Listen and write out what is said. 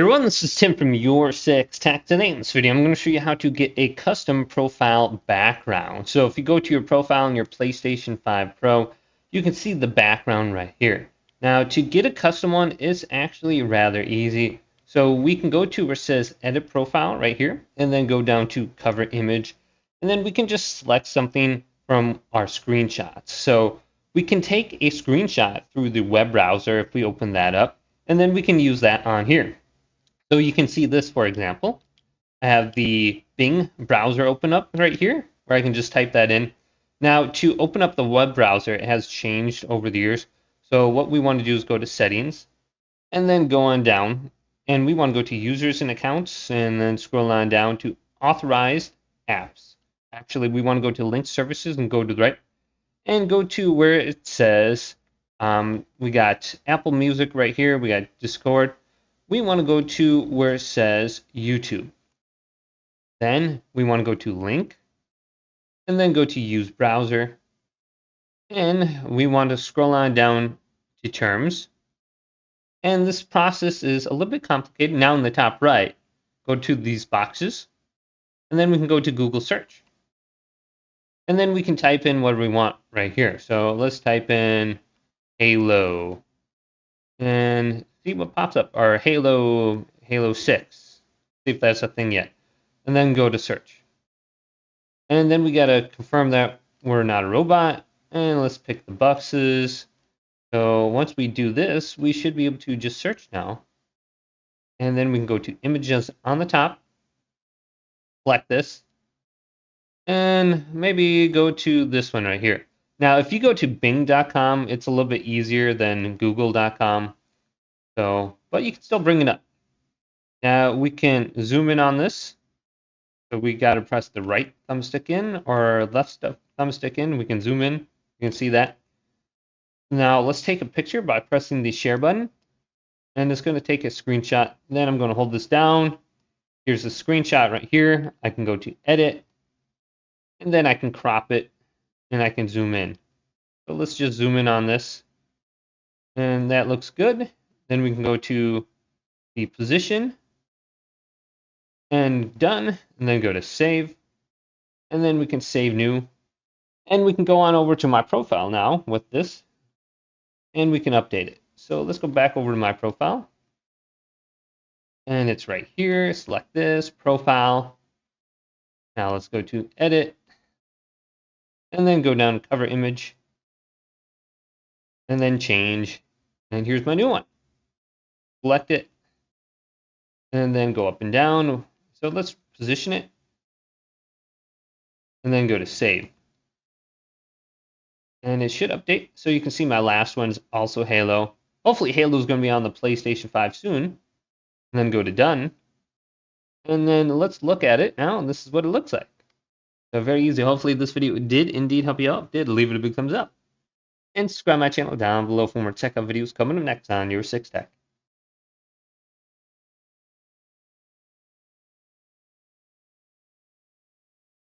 Everyone, this is Tim from Your 6 Tech. Today in this video, I'm going to show you how to get a custom profile background. So if you go to your profile on your PlayStation 5 Pro, you can see the background right here. Now, to get a custom one is actually rather easy. So we can go to where it says Edit Profile right here, and then go down to Cover Image, and then we can just select something from our screenshots. So we can take a screenshot through the web browser if we open that up, and then we can use that on here. So you can see this, for example. I have the Bing browser open up right here, where I can just type that in. Now, to open up the web browser, it has changed over the years. So what we want to do is go to Settings, and then go on down. And we want to go to Users and Accounts, and then scroll on down to Authorized Apps. Actually, we want to go to Link Services and go to the right. And go to where it says, we got Apple Music right here. We got Discord. We want to go to where it says YouTube. Then we want to go to Link, and then go to Use Browser. And we want to scroll on down to Terms. And this process is a little bit complicated. Now in the top right, go to these boxes, and then we can go to Google Search. And then we can type in what we want right here. So let's type in Halo and see what pops up, or Halo 6. See if that's a thing yet. And then go to search. And then we gotta confirm that we're not a robot. And let's pick the boxes. So once we do this, we should be able to just search now. And then we can go to images on the top. Select this. And maybe go to this one right here. Now, if you go to Bing.com, it's a little bit easier than Google.com. But you can still bring it up. Now, we can zoom in on this. So we got to press the right thumbstick in or left thumbstick in. We can zoom in. You can see that. Now, let's take a picture by pressing the share button. And it's going to take a screenshot. Then I'm going to hold this down. Here's the screenshot right here. I can go to Edit. And then I can crop it. And I can zoom in. So let's just zoom in on this. And that looks good. Then we can go to the position. And done. And then go to Save. And then we can save new. And we can go on over to my profile now with this. And we can update it. So let's go back over to my profile. And it's right here. Select this, Profile. Now let's go to Edit. And then go down to Cover Image. And then Change. And here's my new one. Select it. And then go up and down. So let's position it. And then go to Save. And it should update. So you can see my last one's also Halo. Hopefully Halo is going to be on the PlayStation 5 soon. And then go to Done. And then let's look at it now. And this is what it looks like. So very easy. Hopefully this video did indeed help you out. If it did, leave it a big thumbs up. And subscribe to my channel down below for more tech videos coming up next on Your 6 Tech.